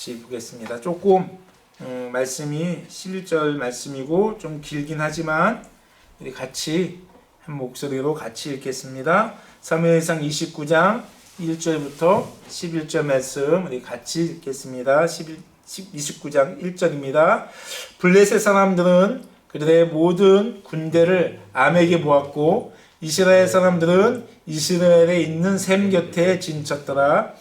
같이 보겠습니다. 조금 말씀이 11절 말씀이고 좀 길긴 하지만 우리 같이 한 목소리로 같이 읽겠습니다. 사무엘상 29장 1절부터 11절 말씀 우리 같이 읽겠습니다. 29장 1절입니다. 블레셋 사람들은 그들의 모든 군대를 암에게 모았고 이스라엘 사람들은 이스라엘에 있는 셈 곁에 진쳤더라.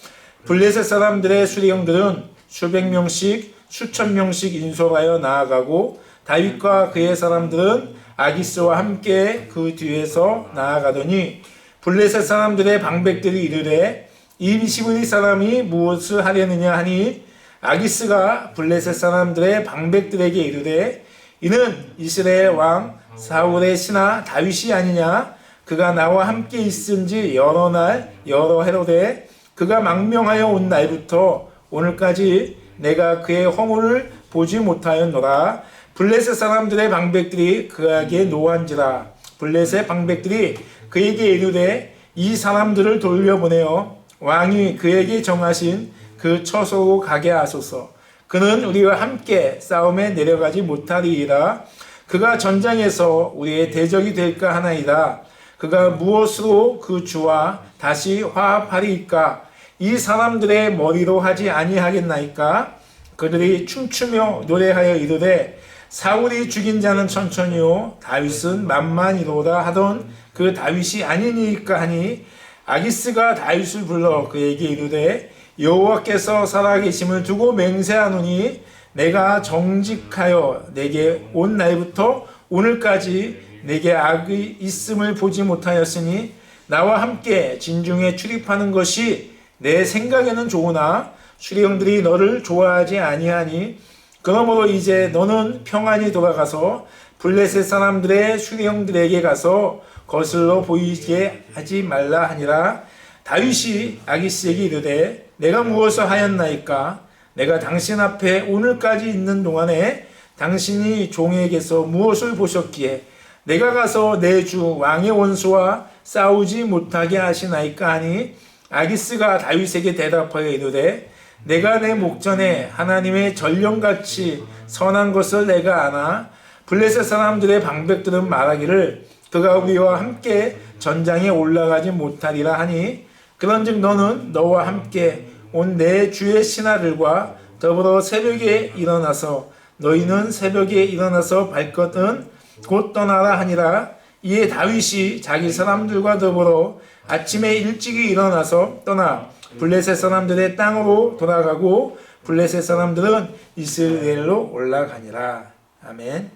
블레셋 사람들의 수령들은 수백 명씩 수천 명씩 인솔하여 나아가고 다윗과 그의 사람들은 아기스와 함께 그 뒤에서 나아가더니 블레셋 사람들의 방백들이 이르되 이 21 사람이 무엇을 하려느냐 하니 아기스가 블레셋 사람들의 방백들에게 이르되 이는 이스라엘 왕 사울의 신하 다윗이 아니냐. 그가 나와 함께 있은지 여러 날 여러 해로되 그가 망명하여 온 날부터 오늘까지 내가 그의 허물을 보지 못하였노라. 블레셋 사람들의 방백들이 그에게 노한지라. 블레셋 방백들이 그에게 이르되 이 사람들을 돌려보내어 왕이 그에게 정하신 그 처소로 가게 하소서. 그는 우리와 함께 싸움에 내려가지 못하리이다. 그가 전장에서 우리의 대적이 될까 하나이다. 그가 무엇으로 그 주와 다시 화합하리이까? 이 사람들의 머리로 하지 아니하겠나이까? 그들이 춤추며 노래하여 이르되 사울이 죽인 자는 천천히요 다윗은 만만이로다 하던 그 다윗이 아니니까 하니 아기스가 다윗을 불러 그에게 이르되 여호와께서 살아계심을 두고 맹세하노니 내가 정직하여 내게 온 날부터 오늘까지 내게 악이 있음을 보지 못하였으니 나와 함께 진중에 출입하는 것이 내 생각에는 좋으나 수령들이 너를 좋아하지 아니하니 그러므로 이제 너는 평안히 돌아가서 블레셋 사람들의 수령들에게 가서 거슬러 보이게 하지 말라 하니라. 다윗이 아기스에게 이르되 내가 무엇을 하였나이까? 내가 당신 앞에 오늘까지 있는 동안에 당신이 종에게서 무엇을 보셨기에 내가 가서 내 주 왕의 원수와 싸우지 못하게 하시나이까 하니 아기스가 다윗에게 대답하여 이르되 내가 내 목전에 하나님의 전령같이 선한 것을 내가 아나 블레셋 사람들의 방백들은 말하기를 그가 우리와 함께 전장에 올라가지 못하리라 하니 그런즉 너는 너와 함께 온 내 주의 신하들과 더불어 새벽에 일어나서 너희는 새벽에 일어나서 발것은 곧 떠나라 하니라. 이에 다윗이 자기 사람들과 더불어 아침에 일찍이 일어나서 떠나 블레셋 사람들의 땅으로 돌아가고 블레셋 사람들은 이스라엘로 올라가니라. 아멘.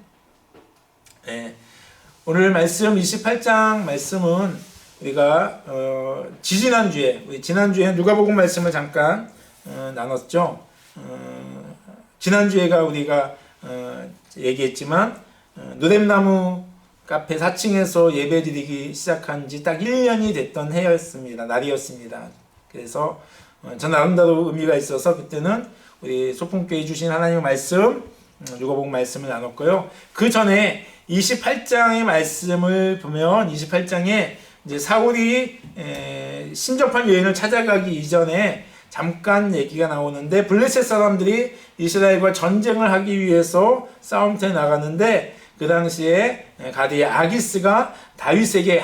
네. 오늘 말씀 28장 말씀은 우리가 지난주에 누가복음 말씀을 잠깐 나눴죠. 지난주에가 우리가 얘기했지만 누뎀나무 카페 4층에서 예배드리기 시작한 지 딱 1년이 됐던 날이었습니다. 그래서 전 나름대로 의미가 있어서 그때는 우리 소풍교회 주신 하나님의 말씀, 누가복음 말씀을 나눴고요. 그 전에 28장의 말씀을 보면 28장에 이제 사울이 신접한 여인을 찾아가기 이전에 잠깐 얘기가 나오는데 블레셋 사람들이 이스라엘과 전쟁을 하기 위해서 싸움터에 나갔는데 그 당시에 가드의 아기스가 다윗에게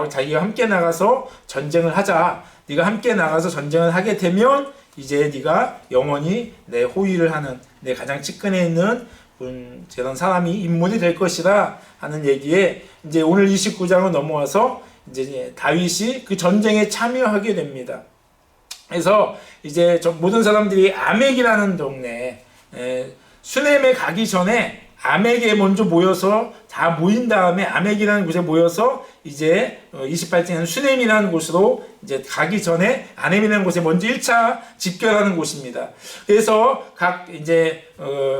자기가 함께 나가서 전쟁을 하자. 네가 함께 나가서 전쟁을 하게 되면 이제 네가 영원히 내 호위를 하는 내 가장 측근에 있는 저런 사람이 인물이 될 것이다 하는 얘기에 이제 오늘 29장을 넘어와서 이제 다윗이 그 전쟁에 참여하게 됩니다. 그래서 이제 모든 사람들이 아멕이라는 동네 수넴에 가기 전에 아멕에 먼저 모여서 다 모인 다음에 아멕이라는 곳에 모여서 이제 28장에는 수넴이라는 곳으로 이제 가기 전에 아넴이라는 곳에 먼저 1차 집결하는 곳입니다. 그래서 각 이제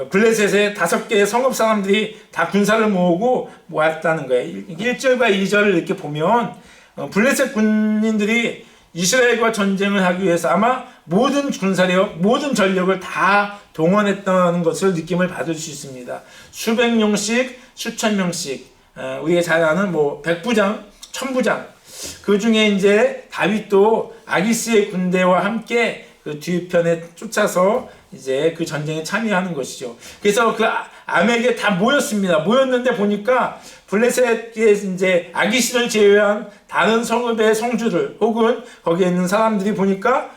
블레셋의 5개의 성읍 사람들이 다 군사를 모으고 모았다는 거예요. 1절과 2절을 이렇게 보면 블레셋 군인들이 이스라엘과 전쟁을 하기 위해서 아마 모든 군사력, 모든 전력을 다 동원했다는 것을 느낌을 받을 수 있습니다. 수백 명씩, 수천 명씩, 우리가 잘 아는 백부장, 천부장. 그 중에 이제 다윗도 아기스의 군대와 함께 그 뒤편에 쫓아서 이제 그 전쟁에 참여하는 것이죠. 그래서 그 아멕에 다 모였습니다. 모였는데 보니까 블레셋의 이제 아기스를 제외한 다른 성읍의 성주들 혹은 거기에 있는 사람들이 보니까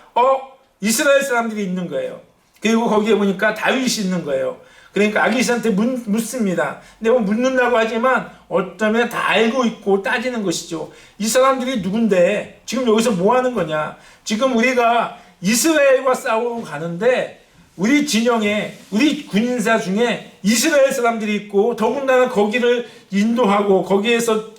이스라엘 사람들이 있는 거예요. 그리고 거기에 보니까 다윗이 있는 거예요. 그러니까 아기스한테 묻습니다. 근데 묻는다고 하지만 어쩌면 다 알고 있고 따지는 것이죠. 이 사람들이 누군데 지금 여기서 뭐 하는 거냐. 지금 우리가 이스라엘과 싸우러 가는데 우리 진영에 우리 군인사 중에 이스라엘 사람들이 있고 더군다나 거기를 인도하고 거기에서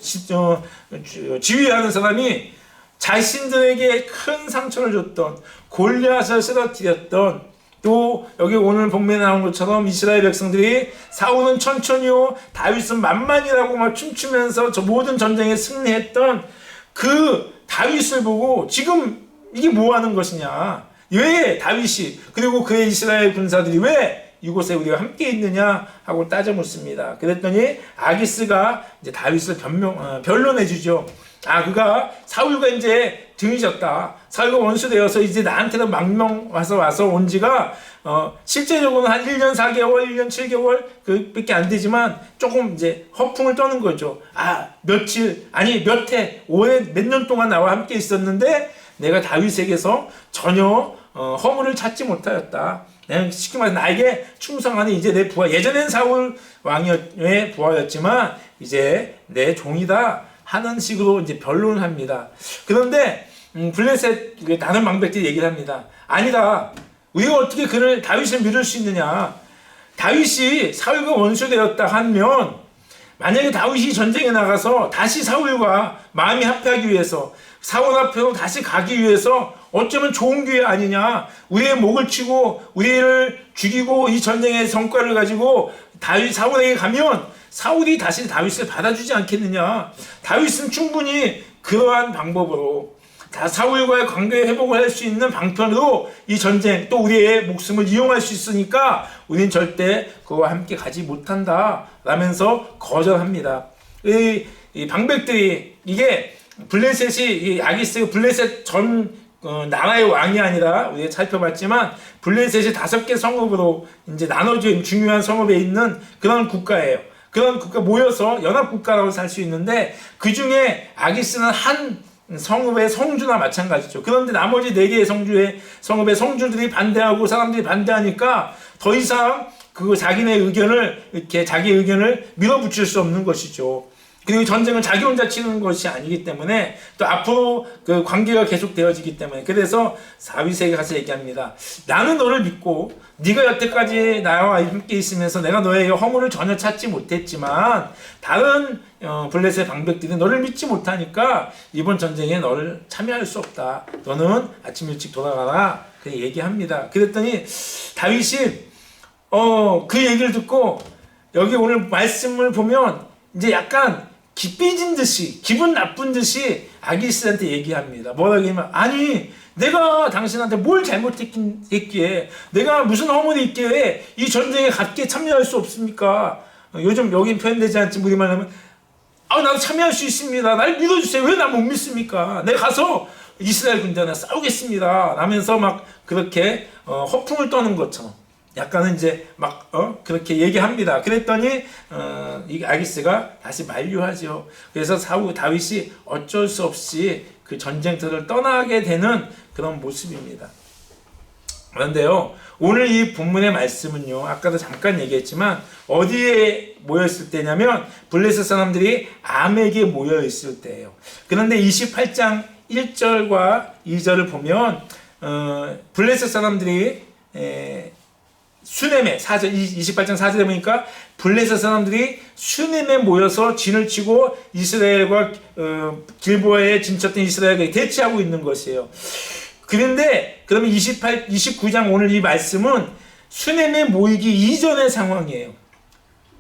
지휘하는 사람이 자신들에게 큰 상처를 줬던 골리앗을 쓰러뜨렸던 또 여기 오늘 본문에 나온 것처럼 이스라엘 백성들이 사울은 천천히요 다윗은 만만이라고 막 춤추면서 저 모든 전쟁에 승리했던 그 다윗을 보고 지금 이게 뭐 하는 것이냐, 왜 다윗이 그리고 그의 이스라엘 군사들이 왜 이곳에 우리가 함께 있느냐 하고 따져 묻습니다. 그랬더니 아기스가 이제 다윗을 변론해 주죠. 그가 사울과 이제 등이 졌다. 사울과 원수되어서 이제 나한테는 망명 와서 온 지가 실제적으로는 한 1년 4개월, 1년 7개월 그밖에 안 되지만 조금 이제 허풍을 떠는 거죠. 며칠, 아니 몇 해, 올해 몇 년 동안 나와 함께 있었는데 내가 다윗에게서 전혀 허물을 찾지 못하였다. 쉽게 말해서 나에게 충성하는 이제 내 부하, 예전엔 사울 왕의 부하였지만 이제 내 종이다 하는 식으로 이제 변론을 합니다. 그런데 블레셋 다른 방백들이 얘기를 합니다. 아니다. 우리가 어떻게 다윗을 믿을 수 있느냐. 다윗이 사울과 원수되었다 하면 만약에 다윗이 전쟁에 나가서 다시 사울과 마음이 합하기 위해서 사울 앞으로 다시 가기 위해서 어쩌면 좋은 기회 아니냐. 우리의 목을 치고 우리를 죽이고 이 전쟁의 성과를 가지고 사울에게 가면 사울이 다시 다윗을 받아주지 않겠느냐. 다윗은 충분히 그러한 방법으로 사울과의 관계 회복을 할 수 있는 방편으로 이 전쟁 또 우리의 목숨을 이용할 수 있으니까 우리는 절대 그와 함께 가지 못한다 라면서 거절합니다. 이 방백들이 이게 블레셋이 이 아기스가 블레셋 전 나라의 왕이 아니라 우리가 살펴봤지만 블레셋이 5개 성읍으로 이제 나눠진 중요한 성읍에 있는 그런 국가예요. 그런 국가 모여서 연합국가라고 살 수 있는데 그 중에 아기스는 한 성읍의 성주나 마찬가지죠. 그런데 나머지 4개의 성읍의 성주들이 반대하고 사람들이 반대하니까 더 이상 자기 의견을 밀어붙일 수 없는 것이죠. 그리고 전쟁은 자기 혼자 치는 것이 아니기 때문에 또 앞으로 그 관계가 계속 되어지기 때문에 그래서 다윗에게 가서 얘기합니다. 나는 너를 믿고 네가 여태까지 나와 함께 있으면서 내가 너의 허물을 전혀 찾지 못했지만 다른 블레셋 방백들이 너를 믿지 못하니까 이번 전쟁에 너를 참여할 수 없다. 너는 아침 일찍 돌아가라. 그 얘기합니다. 그랬더니 다윗이 그 얘기를 듣고 여기 오늘 말씀을 보면 이제 약간 삐진 듯이 기분 나쁜 듯이 아기스한테 얘기합니다. 뭐라고 하면 아니 내가 당신한테 뭘 잘못했기에 내가 무슨 허물이 있기에 이 전쟁에 같이 참여할 수 없습니까? 요즘 여기 표현되지 않지 우리말 하면 나도 참여할 수 있습니다. 날 믿어주세요. 왜 나 못 믿습니까? 내가 가서 이스라엘 군대와 싸우겠습니다. 라면서 막 그렇게 허풍을 떠는 것처럼 약간은 이제 막 그렇게 얘기합니다. 그랬더니 이 아기스가 다시 만류하죠. 그래서 다윗이 어쩔 수 없이 그 전쟁터를 떠나게 되는 그런 모습입니다. 그런데요, 오늘 이 본문의 말씀은요, 아까도 잠깐 얘기했지만 어디에 모였을 때냐면 블레셋 사람들이 아멕에 모여 있을 때예요. 그런데 28장 1절과 2절을 보면 블레셋 사람들이 수넴에 28장 4절에 보니까 블레셋 사람들이 수넴에 모여서 진을 치고 이스라엘과 길보아에 진쳤던 이스라엘과 대치하고 있는 것이에요. 그런데 그러면 29장 오늘 이 말씀은 수넴에 모이기 이전의 상황이에요.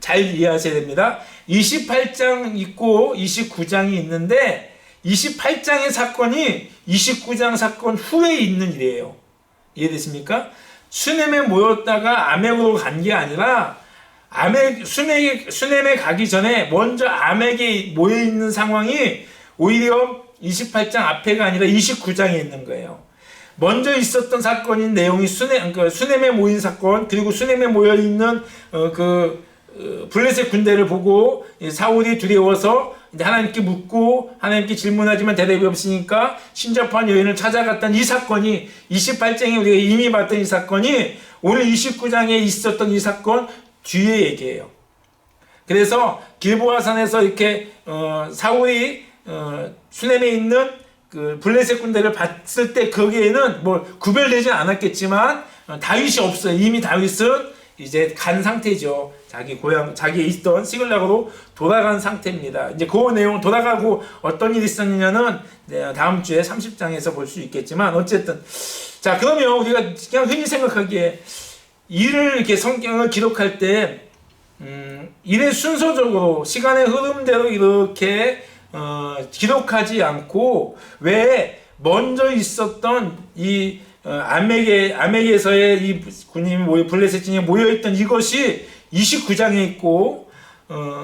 잘 이해하셔야 됩니다. 28장 있고 29장이 있는데 28장의 사건이 29장 사건 후에 있는 일이에요. 이해됐습니까? 수넴에 모였다가 아멕으로 간 게 아니라 수넴에 가기 전에 먼저 아멕에 모여 있는 상황이 오히려 28장 앞에가 아니라 29장에 있는 거예요. 먼저 있었던 사건인 내용이 수넴에 모인 사건, 그리고 수넴에 모여 있는 블레셋 군대를 보고 사울이 두려워서 이제 하나님께 묻고 하나님께 질문하지만 대답이 없으니까 신접한 여인을 찾아갔던 이 사건이 28장에 우리가 이미 봤던 이 사건이 오늘 29장에 있었던 이 사건 뒤에 얘기해요. 그래서 길보아산에서 이렇게 사울이 수넴에 있는 그 블레셋 군대를 봤을 때 거기에는 뭐 구별되진 않았겠지만 다윗이 없어요. 이미 다윗은 이제 간 상태죠. 자기 고향, 자기 있던 시글락으로 돌아간 상태입니다. 이제 그 내용 돌아가고 어떤 일이 있었느냐는 다음 주에 30장에서 볼 수 있겠지만 어쨌든 자, 그러면 우리가 그냥 흔히 생각하기에 일을 이렇게 성경을 기록할 때 일의 순서적으로 시간의 흐름대로 이렇게 기록하지 않고 왜 먼저 있었던 이 아멕에서의 이 군인이 블레셋진이 모여있던 이것이 29장에 있고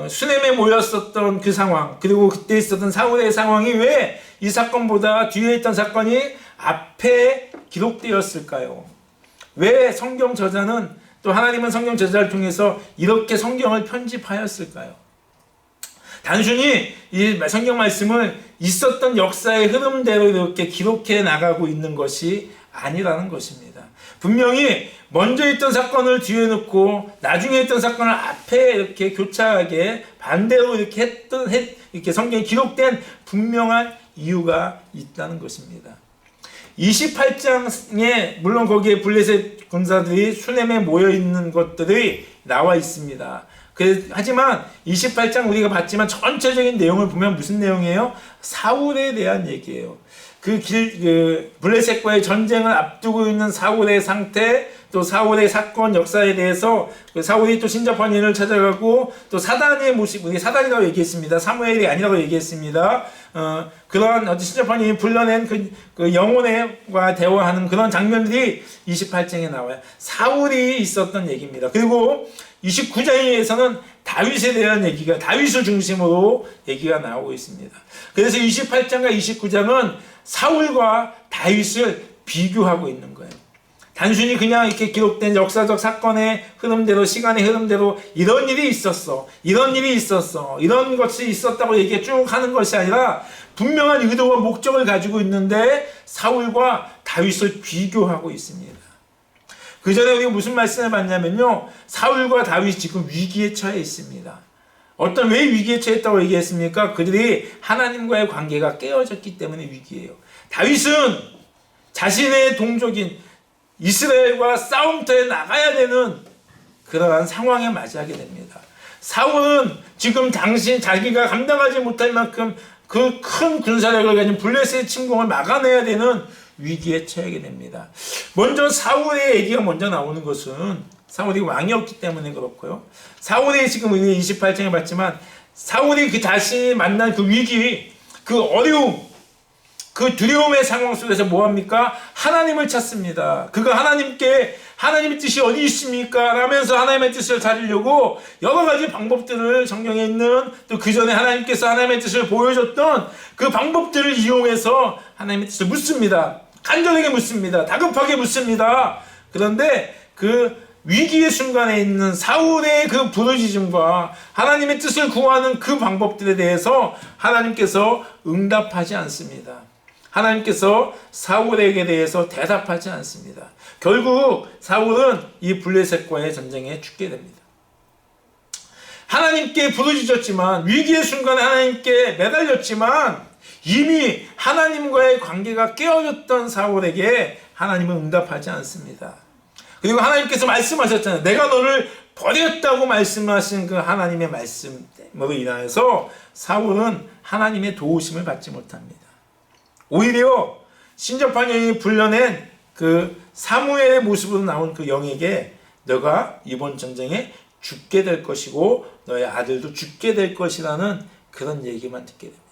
수넴에 모였었던 그 상황, 그리고 그때 있었던 사울의 상황이 왜 이 사건보다 뒤에 있던 사건이 앞에 기록되었을까요? 왜 성경 저자는 또 하나님은 성경 저자를 통해서 이렇게 성경을 편집하였을까요? 단순히 이 성경 말씀을 있었던 역사의 흐름대로 이렇게 기록해 나가고 있는 것이 아니라는 것입니다. 분명히 먼저 있던 사건을 뒤에 놓고 나중에 있던 사건을 앞에 이렇게 교차하게 반대로 이렇게 이렇게 성경에 기록된 분명한 이유가 있다는 것입니다. 28장에 물론 거기에 블레셋 군사들이 수넴에 모여 있는 것들이 나와 있습니다. 하지만 28장 우리가 봤지만 전체적인 내용을 보면 무슨 내용이에요? 사울에 대한 얘기예요. 블레셋과의 전쟁을 앞두고 있는 사울의 상태, 또 사울의 사건 역사에 대해서 사울이 또 신접한 인을 찾아가고 또 사단의 모습, 우리 사단이라고 얘기했습니다. 사무엘이 아니라고 얘기했습니다. 그런 어떤 신접한 인이 불러낸 그 영혼과 대화하는 그런 장면들이 28장에 나와요. 사울이 있었던 얘기입니다. 그리고 29장에서는 다윗에 대한 얘기가, 다윗을 중심으로 얘기가 나오고 있습니다. 그래서 28장과 29장은 사울과 다윗을 비교하고 있는 거예요. 단순히 그냥 이렇게 기록된 역사적 사건의 흐름대로, 시간의 흐름대로 이런 일이 있었어, 이런 일이 있었어, 이런 것이 있었다고 얘기 쭉 하는 것이 아니라 분명한 의도와 목적을 가지고 있는데 사울과 다윗을 비교하고 있습니다. 그 전에 우리가 무슨 말씀을 봤냐면요, 사울과 다윗이 지금 위기에 처해 있습니다. 왜 위기에 처했다고 얘기했습니까? 그들이 하나님과의 관계가 깨어졌기 때문에 위기예요. 다윗은 자신의 동족인 이스라엘과 싸움터에 나가야 되는 그러한 상황에 맞이하게 됩니다. 사울은 지금 자기가 감당하지 못할 만큼 그 큰 군사력을 가진 블레셋의 침공을 막아내야 되는 위기에 처하게 됩니다. 먼저 사울의 얘기가 먼저 나오는 것은 사울이 왕이었기 때문에 그렇고요. 사울이 지금 우리 28장에 봤지만 사울이 그 자신이 만난 그 위기, 그 어려움, 그 두려움의 상황 속에서 뭐합니까? 하나님을 찾습니다. 그가 하나님의 뜻이 어디 있습니까? 라면서 하나님의 뜻을 찾으려고 여러 가지 방법들을 성경에 있는 또 그 전에 하나님께서 하나님의 뜻을 보여줬던 그 방법들을 이용해서 하나님의 뜻을 묻습니다. 간절하게 묻습니다. 다급하게 묻습니다. 그런데 그 위기의 순간에 있는 사울의 그 부르짖음과 하나님의 뜻을 구하는 그 방법들에 대해서 하나님께서 응답하지 않습니다. 하나님께서 사울에게 대해서 대답하지 않습니다. 결국 사울은 이 블레셋과의 전쟁에 죽게 됩니다. 하나님께 부르짖었지만, 위기의 순간에 하나님께 매달렸지만 이미 하나님과의 관계가 깨어졌던 사울에게 하나님은 응답하지 않습니다. 그리고 하나님께서 말씀하셨잖아요. 내가 너를 버렸다고 말씀하신 그 하나님의 말씀으로 인하여서 사울은 하나님의 도우심을 받지 못합니다. 오히려 신접한 여인이 불러낸 그 사무엘의 모습으로 나온 그 영에게 너가 이번 전쟁에 죽게 될 것이고 너의 아들도 죽게 될 것이라는 그런 얘기만 듣게 됩니다.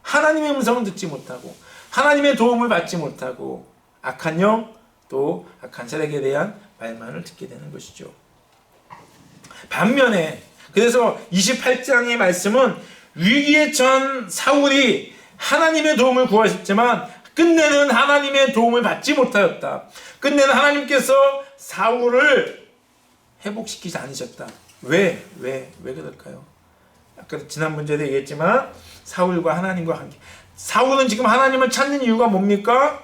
하나님의 음성은 듣지 못하고 하나님의 도움을 받지 못하고 악한 영, 또 악한 세력에 대한 말만을 듣게 되는 것이죠. 반면에 그래서 28장의 말씀은 위기에 처한 사울이 하나님의 도움을 구하셨지만 끝내는 하나님의 도움을 받지 못하였다. 끝내는 하나님께서 사울을 회복시키지 않으셨다. 왜 그럴까요? 아까 지난 문제도 얘기했지만 사울과 하나님과 관계. 사울은 지금 하나님을 찾는 이유가 뭡니까?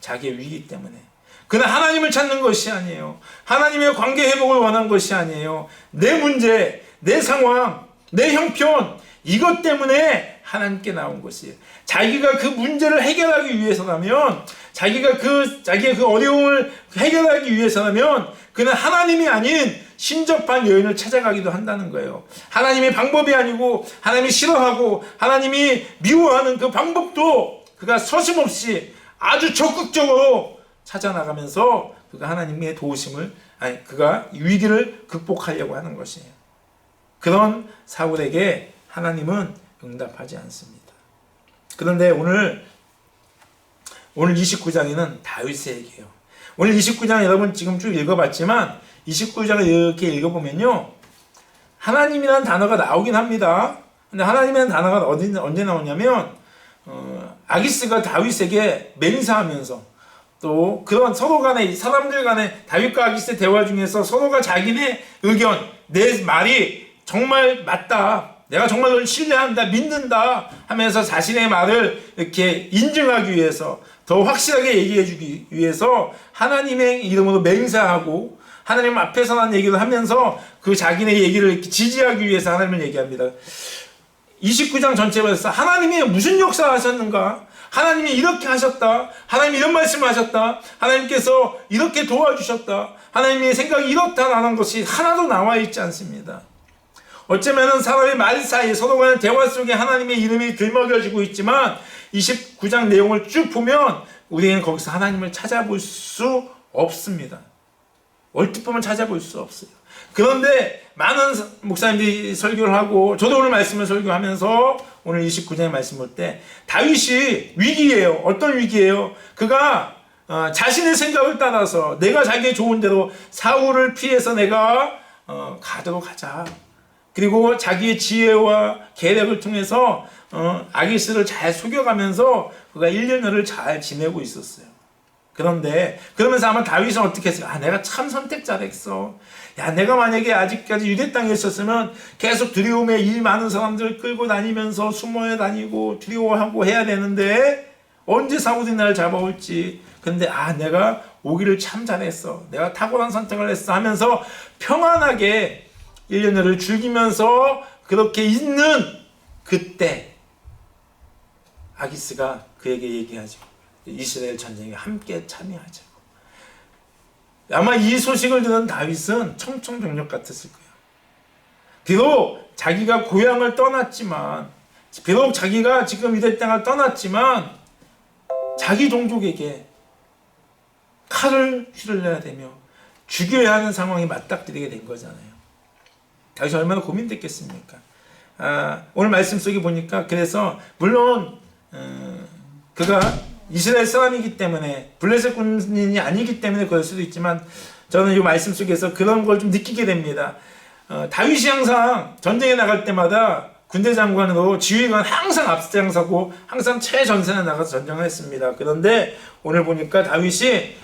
자기의 위기 때문에. 그는 하나님을 찾는 것이 아니에요. 하나님의 관계 회복을 원한 것이 아니에요. 내 문제, 내 상황, 내 형편, 이것 때문에 하나님께 나온 것이에요. 자기가 그 문제를 해결하기 위해서라면, 자기의 그 어려움을 해결하기 위해서라면, 그는 하나님이 아닌 신접한 여인을 찾아가기도 한다는 거예요. 하나님의 방법이 아니고, 하나님이 싫어하고, 하나님이 미워하는 그 방법도 그가 서슴없이 아주 적극적으로 찾아나가면서 그가 하나님의 도우심을, 그가 위기를 극복하려고 하는 것이에요. 그런 사울에게 하나님은 응답하지 않습니다. 그런데 오늘 29장에는 다윗의 얘기예요. 오늘 29장 여러분 지금 쭉 읽어봤지만 29장을 이렇게 읽어보면요, 하나님이라는 단어가 나오긴 합니다. 근데 하나님이라는 단어가 언제 나오냐면 아기스가 다윗에게 맹세하면서, 또 그런 서로 간에 사람들 간에 다윗과 아기스의 대화 중에서 서로가 자기네 의견, 내 말이 정말 맞다, 내가 정말 널 신뢰한다, 믿는다 하면서 자신의 말을 이렇게 인증하기 위해서, 더 확실하게 얘기해 주기 위해서 하나님의 이름으로 맹세하고 하나님 앞에서 한 얘기를 하면서 그 자기네 얘기를 이렇게 지지하기 위해서 하나님을 얘기합니다. 29장 전체에서 하나님이 무슨 역사를 하셨는가? 하나님이 이렇게 하셨다. 하나님이 이런 말씀을 하셨다. 하나님께서 이렇게 도와주셨다. 하나님의 생각이 이렇다라는 것이 하나도 나와 있지 않습니다. 어쩌면은 사람의 말 사이 서로 간의 대화 속에 하나님의 이름이 들먹여지고 있지만 29장 내용을 쭉 보면 우리는 거기서 하나님을 찾아볼 수 없습니다. 얼핏 보면 찾아볼 수 없어요. 그런데 많은 목사님들이 설교를 하고, 저도 오늘 말씀을 설교하면서 오늘 29장의 말씀 볼 때 다윗이 위기예요. 어떤 위기예요? 그가 자신의 생각을 따라서 내가 자기의 좋은 대로 사울을 피해서 내가 가도록 하자. 그리고 자기의 지혜와 계략을 통해서 아기스를 잘 속여가면서 그가 1년여를 잘 지내고 있었어요. 그런데 그러면서 아마 다윗은 어떻게 했어요? 내가 참 선택 잘했어. 내가 만약에 아직까지 유대 땅에 있었으면 계속 두려움에 일 많은 사람들을 끌고 다니면서 숨어 다니고 두려워하고 해야 되는데 언제 사울이 나를 잡아올지. 근데 내가 오기를 참 잘했어. 내가 탁월한 선택을 했어 하면서 평안하게 1년여를 즐기면서 그렇게 있는 그때 아기스가 그에게 얘기하죠. 이스라엘 전쟁에 함께 참여하자고. 아마 이 소식을 들은 다윗은 청청병력 같았을 거예요. 비록 자기가 고향을 떠났지만, 비록 자기가 지금 유대 땅을 떠났지만 자기 종족에게 칼을 휘둘러야 되며 죽여야 하는 상황이 맞닥뜨리게 된 거잖아요. 다윗이 얼마나 고민됐겠습니까? 오늘 말씀 속에 보니까, 그래서 물론 그가 이스라엘 사람이기 때문에, 블레셋 군인이 아니기 때문에 그럴 수도 있지만, 저는 이 말씀 속에서 그런 걸 좀 느끼게 됩니다. 다윗이 항상 전쟁에 나갈 때마다 군대 장관으로 지휘관 항상 앞장서고 항상 최전선에 나가서 전쟁을 했습니다. 그런데 오늘 보니까 다윗이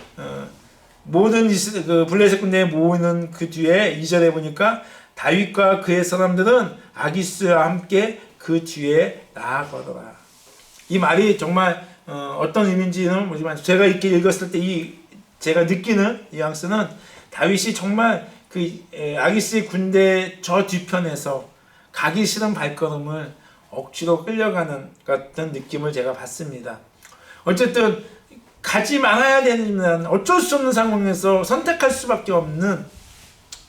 모든 그 블레셋 군대에 모이는 그 뒤에 2절에 보니까 다윗과 그의 사람들은 아기스와 함께 그 뒤에 나아가더라. 이 말이 정말 어떤 의미인지는 모르지만, 제가 이렇게 읽었을 때 제가 느끼는 뉘앙스는 다윗이 정말 그 아기스의 군대 저 뒤편에서 가기 싫은 발걸음을 억지로 끌려가는 같은 느낌을 제가 받습니다. 어쨌든 가지 말아야 되는, 어쩔 수 없는 상황에서 선택할 수밖에 없는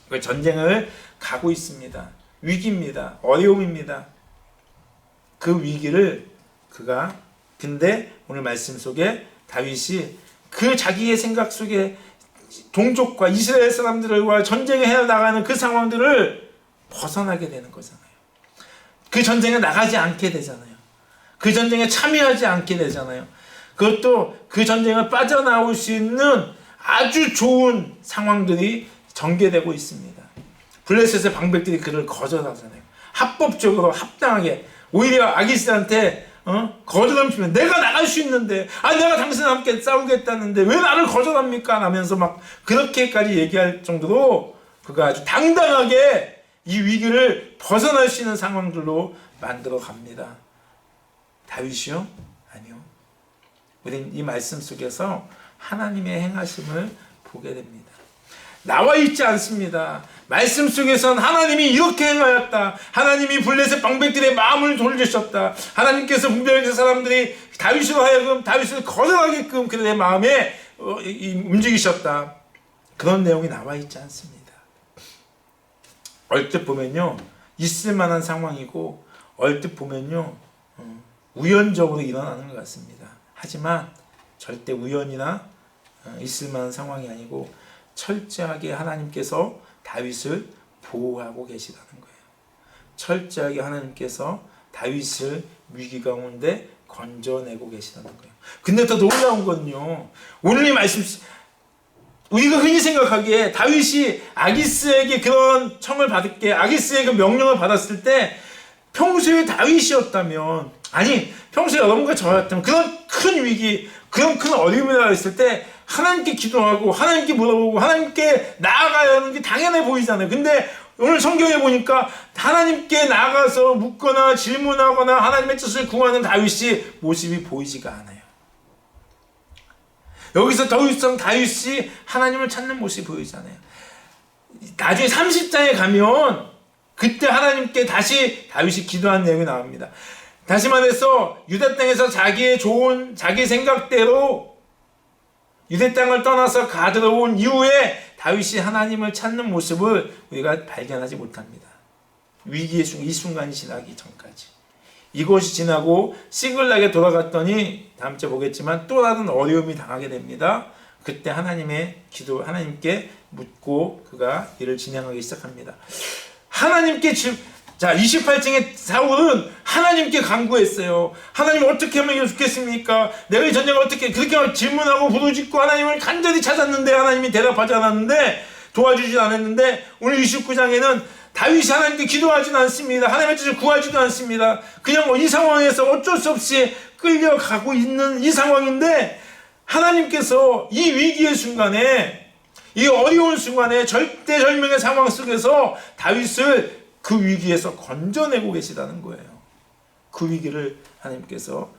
그 전쟁을 가고 있습니다. 위기입니다. 어려움입니다. 그 위기를 근데 오늘 말씀 속에 다윗이 그 자기의 생각 속에 동족과 이스라엘 사람들과 전쟁에 해나가는 그 상황들을 벗어나게 되는 거잖아요. 그 전쟁에 나가지 않게 되잖아요. 그 전쟁에 참여하지 않게 되잖아요. 그것도 그 전쟁을 빠져나올 수 있는 아주 좋은 상황들이 전개되고 있습니다. 블레셋의 방백들이 그를 거절하잖아요. 합법적으로 합당하게, 오히려 아기스한테 거절하면 내가 나갈 수 있는데, 내가 당신과 함께 싸우겠다는데 왜 나를 거절합니까? 하면서 막 그렇게까지 얘기할 정도로 그가 아주 당당하게 이 위기를 벗어날 수 있는 상황들로 만들어 갑니다. 다윗이요? 아니요. 우린 이 말씀 속에서 하나님의 행하심을 보게 됩니다. 나와 있지 않습니다. 말씀 속에선 하나님이 이렇게 행하였다. 하나님이 블레셋 방백들의 마음을 돌리셨다. 하나님께서 분별의 사람들이 다윗으로 하여금 다윗을 거절하게끔 그들의 마음에 움직이셨다. 그런 내용이 나와 있지 않습니다. 얼뜻 보면요, 있을 만한 상황이고 얼뜻 보면요, 우연적으로 일어나는 것 같습니다. 하지만 절대 우연이나 있을 만한 상황이 아니고 철저하게 하나님께서 다윗을 보호하고 계시다는 거예요. 철저하게 하나님께서 다윗을 위기 가운데 건져내고 계시다는 거예요. 근데 더 놀라운 건요, 오늘 이 말씀, 우리가 흔히 생각하기에 다윗이 아기스에게 그런 청을 받을 게, 아기스에게 명령을 받았을 때 평소에 다윗이었다면, 아니 평소에 여러분과 저였다면 그런 큰 위기, 그런 큰 어려움이 나있을 때 하나님께 기도하고 하나님께 물어보고 하나님께 나아가야 하는 게 당연해 보이잖아요. 근데 오늘 성경에 보니까 하나님께 나가서 묻거나 질문하거나 하나님의 뜻을 구하는 다윗이 모습이 보이지가 않아요. 여기서 더 이상 다윗이 하나님을 찾는 모습이 보이잖아요. 나중에 30장에 가면 그때 하나님께 다시 다윗이 기도한 내용이 나옵니다. 다시 말해서 유다 땅에서 자기의 좋은 자기 생각대로 유대 땅을 떠나서 가들어온 이후에 다윗이 하나님을 찾는 모습을 우리가 발견하지 못합니다. 위기의 이 순간이 지나기 전까지. 이것이 지나고 시글락에 돌아갔더니 다음 주에 보겠지만 또 다른 어려움이 당하게 됩니다. 그때 하나님의 기도, 하나님께 묻고 그가 일을 진행하기 시작합니다. 하나님께 자, 28장의 사울은 하나님께 간구했어요. 하나님 어떻게 하면 이거 좋겠습니까? 내가 이 전쟁을 어떻게, 그렇게 질문하고 부르짖고 하나님을 간절히 찾았는데 하나님이 대답하지 않았는데, 도와주지 않았는데, 오늘 29장에는 다윗이 하나님께 기도하지는 않습니다. 하나님의 뜻을 구하지도 않습니다. 그냥 이 상황에서 어쩔 수 없이 끌려가고 있는 이 상황인데, 하나님께서 이 위기의 순간에, 이 어려운 순간에 절대절명의 상황 속에서 다윗을 그 위기에서 건져내고 계시다는 거예요. 그 위기를 하나님께서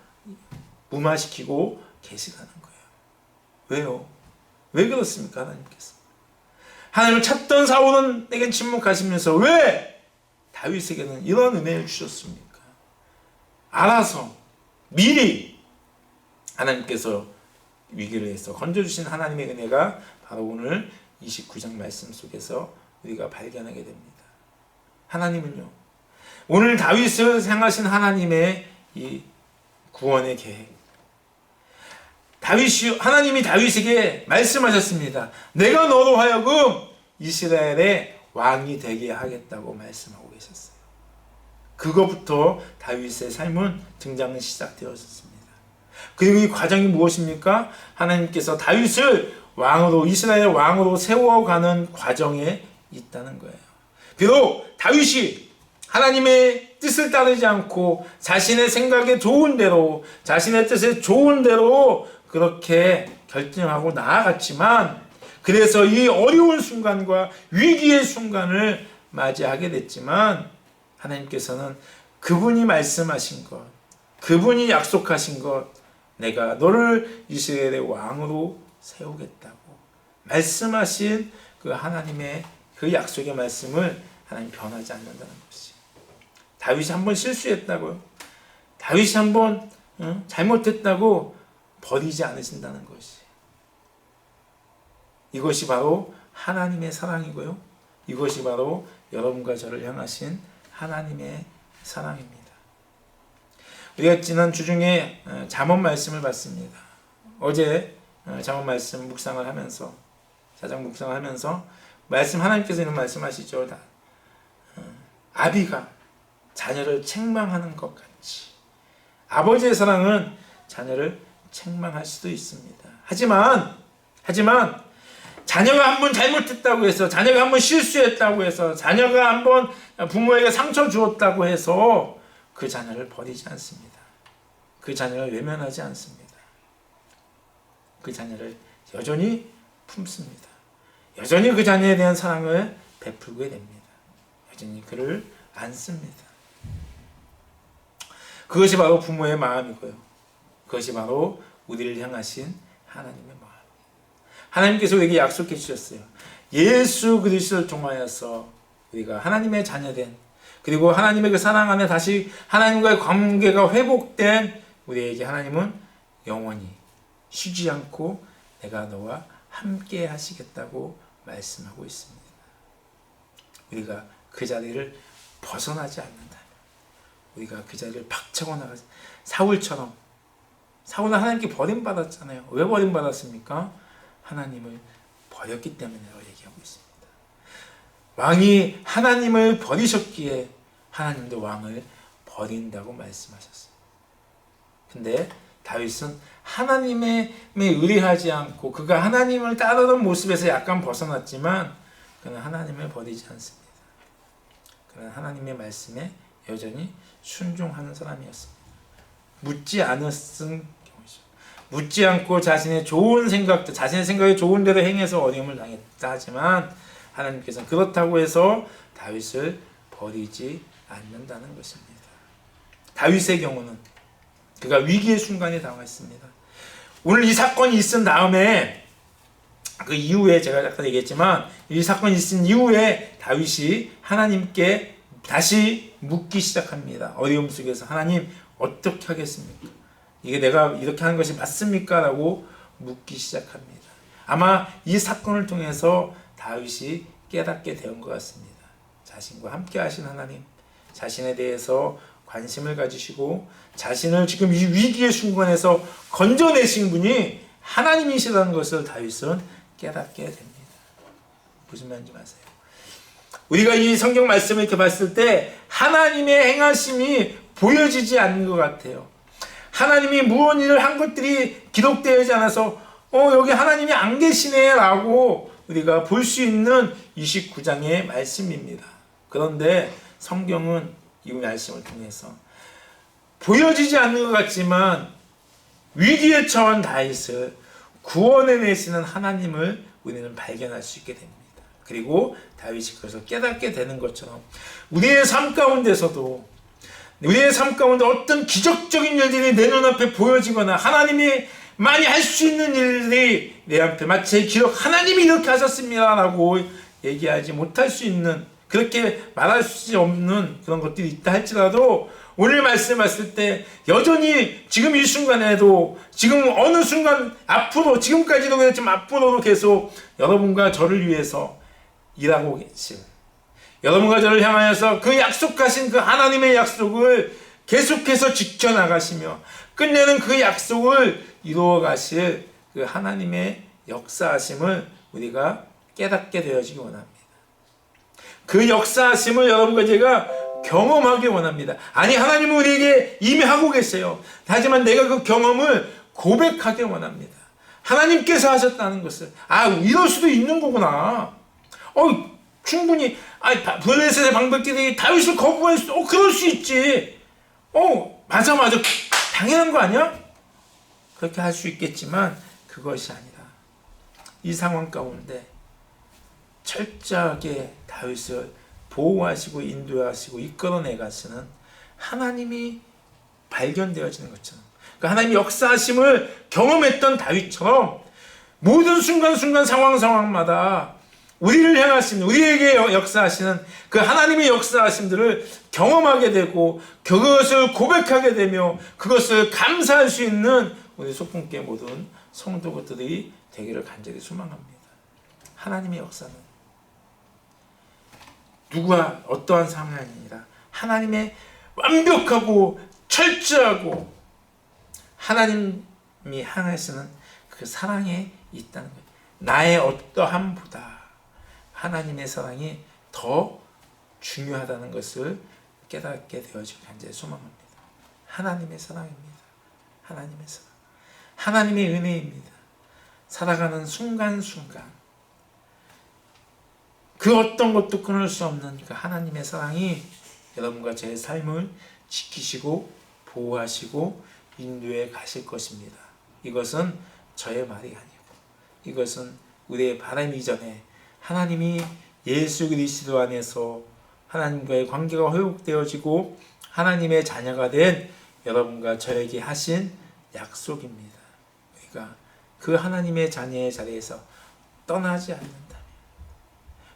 무마시키고 계시다는 거예요. 왜요? 왜 그렇습니까? 하나님께서 하나님을 찾던 사울은 내겐 침묵하시면서 왜 다윗에게는 이런 은혜를 주셨습니까? 알아서 미리 하나님께서 위기를 해서 건져주신 하나님의 은혜가 바로 오늘 29장 말씀 속에서 우리가 발견하게 됩니다. 하나님은요, 오늘 다윗을 향하신 하나님의 이 구원의 계획, 하나님이 다윗에게 말씀하셨습니다. 내가 너로 하여금 이스라엘의 왕이 되게 하겠다고 말씀하고 계셨어요. 그거부터 다윗의 삶은 등장은 시작되었습니다. 그리고 이 과정이 무엇입니까? 하나님께서 다윗을 왕으로, 이스라엘 왕으로 세워가는 과정에 있다는 거예요. 비록 다윗이 하나님의 뜻을 따르지 않고 자신의 생각에 좋은 대로, 자신의 뜻에 좋은 대로 그렇게 결정하고 나아갔지만, 그래서 이 어려운 순간과 위기의 순간을 맞이하게 됐지만, 하나님께서는 그분이 말씀하신 것, 그분이 약속하신 것, 내가 너를 이스라엘의 왕으로 세우겠다고 말씀하신 그 하나님의 그 약속의 말씀을 하나님 변하지 않는다는 것이. 다윗이 한번 실수했다고요. 다윗이 한번 잘못했다고 버리지 않으신다는 것이. 이것이 바로 하나님의 사랑이고요. 이것이 바로 여러분과 저를 향하신 하나님의 사랑입니다. 우리가 지난 주중에 잠언 말씀을 봤습니다. 어제 잠언 말씀 묵상을 하면서, 사장 묵상을 하면서 말씀, 하나님께서 이런 말씀하시죠. 아비가 자녀를 책망하는 것 같이 아버지의 사랑은 자녀를 책망할 수도 있습니다. 하지만 자녀가 한번 잘못했다고 해서, 자녀가 한번 실수했다고 해서, 자녀가 한번 부모에게 상처 주었다고 해서 그 자녀를 버리지 않습니다. 그 자녀를 외면하지 않습니다. 그 자녀를 여전히 품습니다. 여전히 그 자녀에 대한 사랑을 베풀게 됩니다. 여전히 그를 안습니다. 그것이 바로 부모의 마음이고요. 그것이 바로 우리를 향하신 하나님의 마음. 하나님께서 우리에게 약속해 주셨어요. 예수 그리스도를 통하여서 우리가 하나님의 자녀된, 그리고 하나님의 그 사랑 안에 다시 하나님과의 관계가 회복된 우리에게 하나님은 영원히 쉬지 않고 내가 너와 함께 하시겠다고 말씀하고 있습니다. 우리가 그 자리를 벗어나지 않는다면, 우리가 그 자리를 박차고 나가서 사울은 하나님께 버림받았잖아요. 왜 버림받았습니까? 하나님을 버렸기 때문이라고 얘기하고 있습니다. 왕이 하나님을 버리셨기에 하나님도 왕을 버린다고 말씀하셨어요. 근데 다윗은 하나님에 의뢰하지 않고 그가 하나님을 따르던 모습에서 약간 벗어났지만 그는 하나님을 버리지 않습니다. 그는 하나님의 말씀에 여전히 순종하는 사람이었습니다. 묻지 않았은 경우죠. 묻지 않고 자신의 좋은 생각들, 자신의 생각이 좋은 대로 행해서 어려움을 당했다 하지만 하나님께서는 그렇다고 해서 다윗을 버리지 않는다는 것입니다. 다윗의 경우는 그가 위기의 순간에 당했습니다. 오늘 이 사건이 있은 다음에, 그 이후에 제가 아까 얘기했지만 이 사건이 있은 이후에 다윗이 하나님께 다시 묻기 시작합니다. 어려움 속에서 하나님 어떻게 하겠습니까? 이게 내가 이렇게 하는 것이 맞습니까? 라고 묻기 시작합니다. 아마 이 사건을 통해서 다윗이 깨닫게 된 것 같습니다. 자신과 함께 하신 하나님, 자신에 대해서 관심을 가지시고 자신을 지금 이 위기의 순간에서 건져내신 분이 하나님이시라는 것을 다윗은 깨닫게 됩니다. 무슨 말인지 아세요? 우리가 이 성경 말씀을 이렇게 봤을 때 하나님의 행하심이 보여지지 않는 것 같아요. 하나님이 무언 일을 한 것들이 기록되지 않아서 여기 하나님이 안 계시네 라고 우리가 볼 수 있는 29장의 말씀입니다. 그런데 성경은 이 말씀을 통해서 보여지지 않는 것 같지만 위기에 처한 다윗을 구원해내시는 하나님을 우리는 발견할 수 있게 됩니다. 그리고 다윗이 그것을 깨닫게 되는 것처럼 우리의 삶 가운데 어떤 기적적인 일들이 내 눈앞에 보여지거나 하나님이 많이 할 수 있는 일들이 내 앞에 마치 기록 하나님이 이렇게 하셨습니다 라고 얘기하지 못할 수 있는, 그렇게 말할 수 없는 그런 것들이 있다 할지라도 오늘 말씀하실 때 여전히 지금 이 순간에도, 지금 어느 순간 앞으로, 지금까지도 그랬지만 앞으로도 계속 여러분과 저를 위해서 일하고 계신, 여러분과 저를 향하여서 그 약속하신 그 하나님의 약속을 계속해서 지켜나가시며 끝내는 그 약속을 이루어 가실 그 하나님의 역사하심을 우리가 깨닫게 되어지기 원합니다. 그 역사하심을 여러분과 제가 경험하기 원합니다. 아니, 하나님은 우리에게 이미 하고 계세요. 하지만 내가 그 경험을 고백하기 원합니다. 하나님께서 하셨다는 것을, 이럴 수도 있는 거구나. 충분히, 블레셋의 방백들이 다윗을 거부했어. 그럴 수 있지. 맞아. 당연한 거 아니야? 그렇게 할 수 있겠지만 그것이 아니라 이 상황 가운데 철저하게 다윗을 보호하시고 인도하시고 이끌어내 가시는 하나님이 발견되어지는 것처럼, 그 하나님의 역사하심을 경험했던 다윗처럼 모든 순간순간 상황마다 우리를 향하시는, 우리에게 역사하시는 그 하나님의 역사하심들을 경험하게 되고 그것을 고백하게 되며 그것을 감사할 수 있는 우리 소품교회 모든 성도들이 되기를 간절히 소망합니다. 하나님의 역사는 누구와 어떠한 상황이 아니라 하나님의 완벽하고 철저하고 하나님이 향하시는 그 사랑에 있다는 거예요. 나의 어떠함보다 하나님의 사랑이 더 중요하다는 것을 깨닫게 되어지길 간절히 소망합니다. 하나님의 사랑입니다. 하나님의 사랑, 하나님의 은혜입니다. 살아가는 순간순간 그 어떤 것도 끊을 수 없는 그 하나님의 사랑이 여러분과 제 삶을 지키시고 보호하시고 인도해 가실 것입니다. 이것은 저의 말이 아니고 이것은 우리의 바람 이전에 하나님이 예수 그리스도 안에서 하나님과의 관계가 회복되어지고 하나님의 자녀가 된 여러분과 저에게 하신 약속입니다. 그러니까 그 하나님의 자녀의 자리에서 떠나지 않는다면,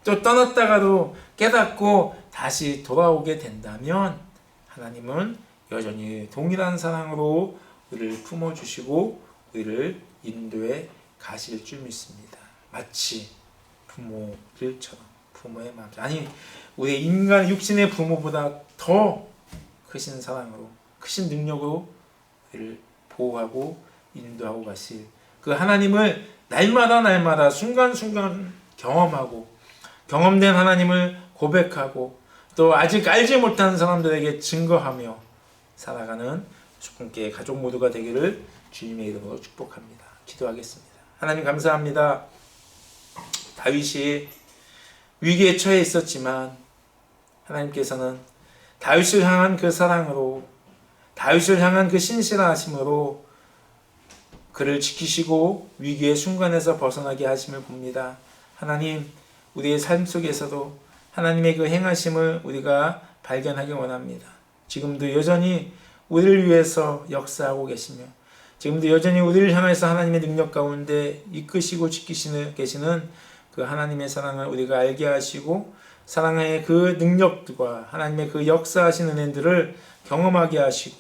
또 떠났다가도 깨닫고 다시 돌아오게 된다면 하나님은 여전히 동일한 사랑으로 우리를 품어주시고 우리를 인도해 가실 줄 믿습니다. 마치 부모들처럼, 부모의 마음, 아니 우리 인간 육신의 부모보다 더 크신 사랑으로, 크신 능력으로 우리를 보호하고 인도하고 가실 그 하나님을 날마다 순간순간 경험하고 경험된 하나님을 고백하고 또 아직 알지 못하는 사람들에게 증거하며 살아가는 주님께 가족 모두가 되기를 주님의 이름으로 축복합니다. 기도하겠습니다. 하나님 감사합니다. 다윗이 위기에 처해 있었지만 하나님께서는 다윗을 향한 그 사랑으로, 다윗을 향한 그 신실하심으로 그를 지키시고 위기의 순간에서 벗어나게 하심을 봅니다. 하나님, 우리의 삶 속에서도 하나님의 그 행하심을 우리가 발견하기 원합니다. 지금도 여전히 우리를 위해서 역사하고 계시며 지금도 여전히 우리를 향해서 하나님의 능력 가운데 이끄시고 지키시는 계시는 그 하나님의 사랑을 우리가 알게 하시고 사랑의 그 능력과 하나님의 그 역사하시는 은혜들을 경험하게 하시고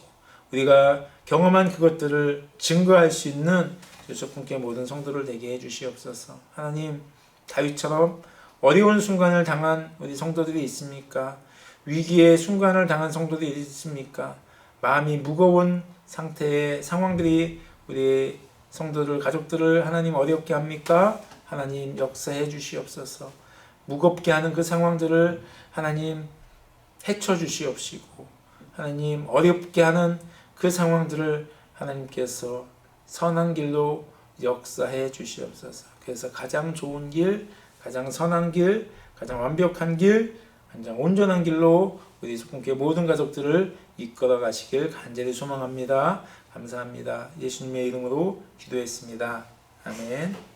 우리가 경험한 그것들을 증거할 수 있는 주님께 모든 성도를 되게 해주시옵소서. 하나님, 다윗처럼 어려운 순간을 당한 우리 성도들이 있습니까? 위기의 순간을 당한 성도들이 있습니까? 마음이 무거운 상태의 상황들이 우리 성도들, 가족들을 하나님 어렵게 합니까? 하나님 역사해 주시옵소서. 무겁게 하는 그 상황들을 하나님 헤쳐 주시옵시고 하나님 어렵게 하는 그 상황들을 하나님께서 선한 길로 역사해 주시옵소서. 그래서 가장 좋은 길, 가장 선한 길, 가장 완벽한 길, 가장 온전한 길로 우리 속공교회 모든 가족들을 이끌어 가시길 간절히 소망합니다. 감사합니다. 예수님의 이름으로 기도했습니다. 아멘.